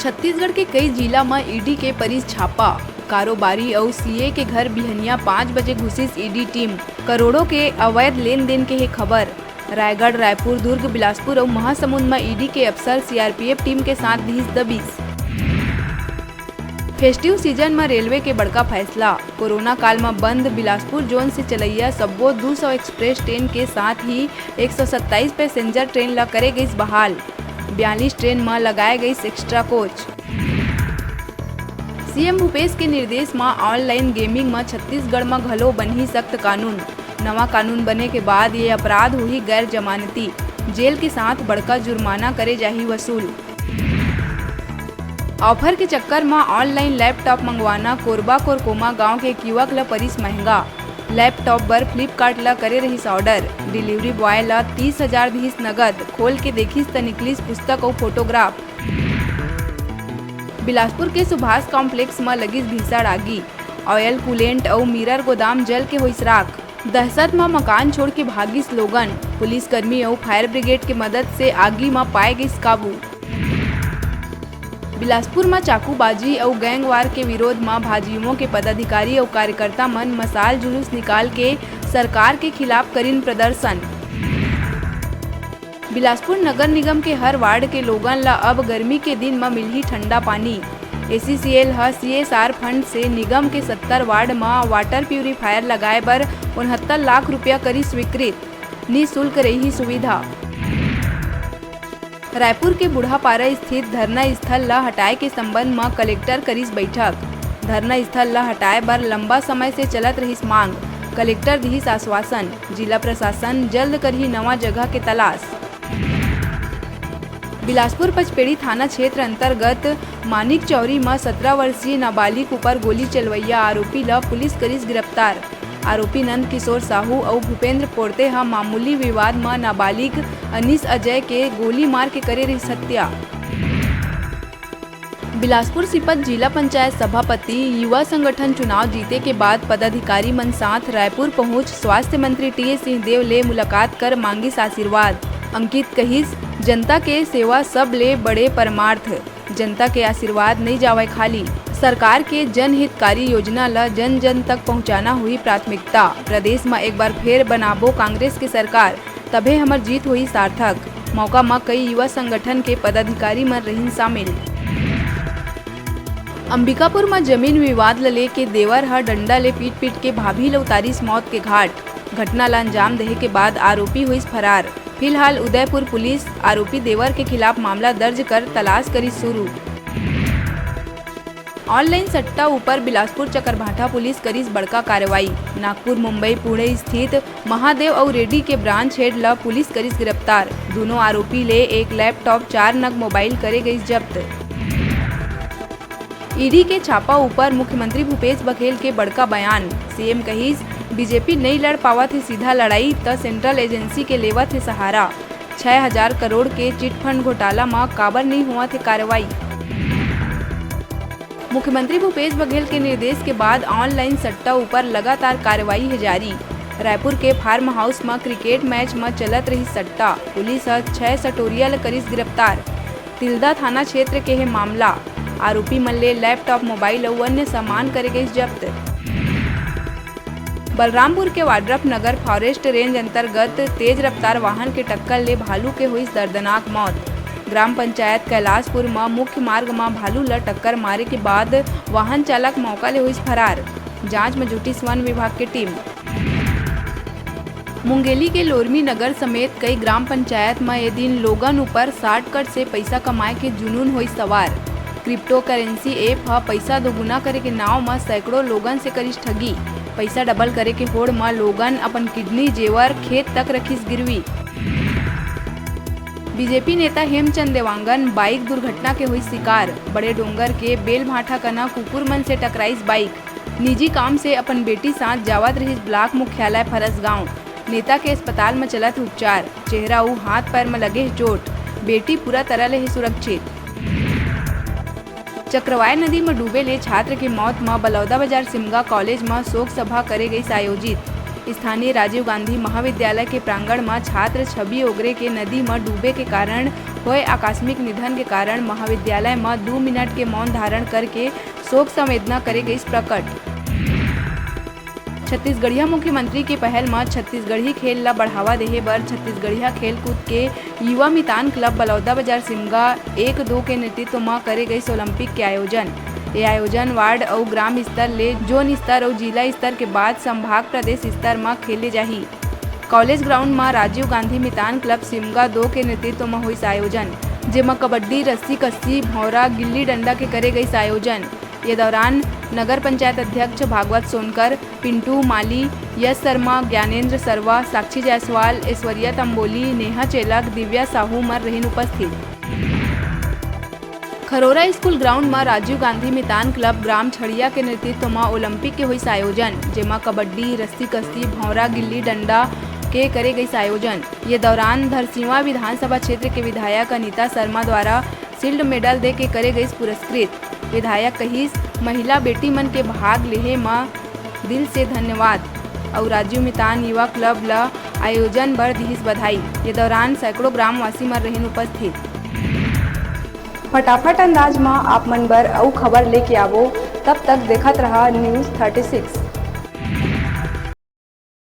छत्तीसगढ़ के कई जिला में ईडी के परिस छापा। कारोबारी और सीए के घर बिहनिया 5 बजे घुसिस ईडी टीम। करोड़ों के अवैध लेन देन के है खबर। रायगढ़, रायपुर, दुर्ग, बिलासपुर और महासमुंद में ईडी के अफसर सीआरपीएफ टीम के साथ धीस दबिश। फेस्टिव सीजन में रेलवे के बड़का फैसला। कोरोना काल में बंद बिलासपुर जोन से चलैया सब्बो 200 एक्सप्रेस ट्रेन के साथ ही 127 पैसेंजर ट्रेन ला करे गई बहाल। 42 ट्रेन में लगाए गई एक्स्ट्रा कोच। सीएम भूपेश के निर्देश में ऑनलाइन गेमिंग में छत्तीसगढ़ में घलो बनही सख्त कानून। नवा कानून बने के बाद ये अपराध हुई गैर जमानती। जेल के साथ बड़का जुर्माना करे जाही वसूल। ऑफर के चक्कर में ऑनलाइन लैपटॉप मंगवाना। कोरबा कोरमा गांव के एक युवक ला परिस महंगा। लैपटॉप बर फ्लिपकार्ट ला करे रहीस ऑर्डर। डिलीवरी बॉय ला 30,000 दीस नगद। खोल के देखिस त निकलिस पुस्तक और फोटोग्राफ। बिलासपुर के सुभाष कॉम्प्लेक्स में लगिस भीषण आगी। ऑयल कूलेंट और मिरर गोदाम जल के होइस राख। दहशत में मकान छोड़ के भागिस लोगन। पुलिसकर्मी और फायर ब्रिगेड के मदद से आगी में पाए गई काबू। बिलासपुर में चाकूबाजी और गैंगवार के विरोध में भाजयुमो के पदाधिकारी और कार्यकर्ता मन मसाल जुलूस निकाल के सरकार के खिलाफ करीन प्रदर्शन। बिलासपुर नगर निगम के हर वार्ड के लोगन ला अब गर्मी के दिन में मिलही ठंडा पानी। एसीसीएल ह CSR फंड से निगम के 70 वार्ड में वाटर प्यूरिफायर लगाए बर 69 लाख रुपया करी स्वीकृत। निःशुल्क रही सुविधा। रायपुर के बूढ़ापारा स्थित धरना स्थल ला हटाए के संबंध में कलेक्टर करिस बैठक। धरना स्थल ला हटाए बर लंबा समय से चलत रहिस मांग। कलेक्टर दिहिस आश्वासन। जिला प्रशासन जल्द करही नवा जगह के तलाश। बिलासपुर पचपेड़ी थाना क्षेत्र अंतर्गत मानिक चौरी में 17 वर्षीय नाबालिग ऊपर गोली चलवैया आरोपी ला पुलिस करिस गिरफ्तार। आरोपी नंद किशोर साहू और भूपेंद्र पोर्ते हा मामूली विवाद में नाबालिग अनीस अजय के गोली मार के करे रही हत्या। बिलासपुर सिपत जिला पंचायत सभापति युवा संगठन चुनाव जीते के बाद पदाधिकारी मन साथ रायपुर पहुंच स्वास्थ्य मंत्री टीएस सिंहदेव ले मुलाकात कर मांगिस आशीर्वाद। अंकित कहिस, जनता के सेवा सब ले बड़े परमार्थ। जनता के आशीर्वाद नहीं जावे खाली। सरकार के जनहितकारी योजना ला जन जन तक पहुंचाना हुई प्राथमिकता। प्रदेश में एक बार फिर बनाबो कांग्रेस के सरकार, तबे हमर जीत हुई सार्थक। मौका में कई युवा संगठन के पदाधिकारी मन रहिन शामिल। अंबिकापुर में जमीन विवाद ला लेके देवर हा डंडा ले पीट के भाभी ला उतारिस मौत के घाट। घटना ला अंजाम देहे के बाद आरोपी हुई फरार। फिलहाल उदयपुर पुलिस आरोपी देवर के खिलाफ मामला दर्ज कर तलाश करी शुरू। ऑनलाइन सट्टा ऊपर बिलासपुर चकरभाठा पुलिस करिस बड़का कार्रवाई। नागपुर, मुंबई, पुणे स्थित महादेव और रेड्डी के ब्रांच हेड ला पुलिस करिस गिरफ्तार। दोनों आरोपी ले एक लैपटॉप, 4 नग मोबाइल करे गई जब्त। ईडी के छापा ऊपर मुख्यमंत्री भूपेश बघेल के बड़का बयान। सीएम कहिस, बीजेपी नहीं लड़ पावत है सीधा लड़ाई त सेंट्रल एजेंसी के लेवत है सहारा। 6000 करोड़ के चिट फंड घोटाला में काबर नहीं हुआ थे कार्रवाई। मुख्यमंत्री भूपेश बघेल के निर्देश के बाद ऑनलाइन सट्टा ऊपर लगातार कार्रवाई है जारी। रायपुर के फार्म हाउस में क्रिकेट मैच में चलत रही सट्टा। पुलिस 6 सटोरिया ला करिस गिरफ्तार। तिल्दा थाना क्षेत्र के है मामला। आरोपी मन ले लैपटॉप, मोबाइल और अन्य सामान करे गई जब्त। बलरामपुर के वाड्रफ नगर फॉरेस्ट रेंज अंतर्गत तेज रफ्तार वाहन के टक्कर ले भालू के हुई दर्दनाक मौत। ग्राम पंचायत कैलाशपुर में मुख्य मार्ग में भालू ला टक्कर मारे के बाद वाहन चालक मौका ले हुई फरार। जांच में जुटी वन विभाग की टीम। मुंगेली के लोरमी नगर समेत कई ग्राम पंचायत में ये दिन लोगन ऊपर शॉर्टकट से पैसा कमाए के जुनून हुई सवार। क्रिप्टो करेंसी ऐप हा पैसा दोगुना करे के नाव में सैकड़ों लोगन से करिस ठगी। पैसा डबल करे के होड़ में लोगन अपन किडनी, जेवर, खेत तक रखिस गिरवी। बीजेपी नेता हेमचंद देवांगन बाइक दुर्घटना के हुई शिकार। बड़े डोंगर के बेलभाठा कना कुकुरमन से टकराइस बाइक। निजी काम से अपन बेटी साथ जावत रहिस ब्लॉक मुख्यालय फरसगांव। नेता के अस्पताल में चलत उपचार। चेहरा उ हाथ पैर में लगे चोट। बेटी पूरा तरह ले सुरक्षित। चक्रवाय नदी में डूबे ले छात्र की मौत में बलौदाबाजार सिमगा कॉलेज में शोक सभा करे गई आयोजित। स्थानीय राजीव गांधी महाविद्यालय के प्रांगण में छात्र छवि ओगरे के नदी में डूबे के कारण हुए आकस्मिक निधन के कारण महाविद्यालय में 2 मिनट के मौन धारण करके शोक संवेदना करे गई प्रकट। छत्तीसगढ़िया मुख्यमंत्री की पहल में छत्तीसगढ़ी खेल ला बढ़ावा देहे बर छत्तीसगढ़िया खेल कूद के युवा मितान क्लब बलौदाबाजार सिमगा 1-2 के नेतृत्व में करे गई ओलंपिक के आयोजन। ये आयोजन वार्ड और ग्राम स्तर ले जोन स्तर और जिला स्तर के बाद संभाग प्रदेश स्तर में खेले जाही। कॉलेज ग्राउंड में राजीव गांधी मितान क्लब सिमगा 2 के नेतृत्व में हुई आयोजन, जेमा कबड्डी, रस्सी कस्सी, भौरा, गिल्ली डंडा के करे गई आयोजन। ये दौरान नगर पंचायत अध्यक्ष भागवत सोनकर, पिंटू माली, यश शर्मा, ज्ञानेंद्र सरवा, साक्षी जायसवाल, ऐश्वर्या तंबोली, नेहा चेलक, दिव्या साहू मर रहीन उपस्थित। खरोरा स्कूल ग्राउंड में राजीव गांधी मितान क्लब ग्राम छड़िया के नेतृत्व में ओलंपिक के हुई आयोजन, जेमा कबड्डी, रस्सी कस्सी, भौरा, गिल्ली डंडा के करे गई आयोजन। ये दौरान धरसींवा विधानसभा क्षेत्र के विधायक अनीता शर्मा द्वारा शिल्ड मेडल दे के करे गई पुरस्कृत। विधायक कहिस महिला बेटी मन के भाग लेहे में दिल से धन्यवाद और राजीव मितान युवा क्लब ला आयोजन बर दिहिस बधाई। ये दौरान सैकड़ों ग्रामवासी मन रहीन उपस्थित। फटाफट अंदाज में आप मन बर अउ खबर लेके आवो, तब तक देखत रहा न्यूज़ 36।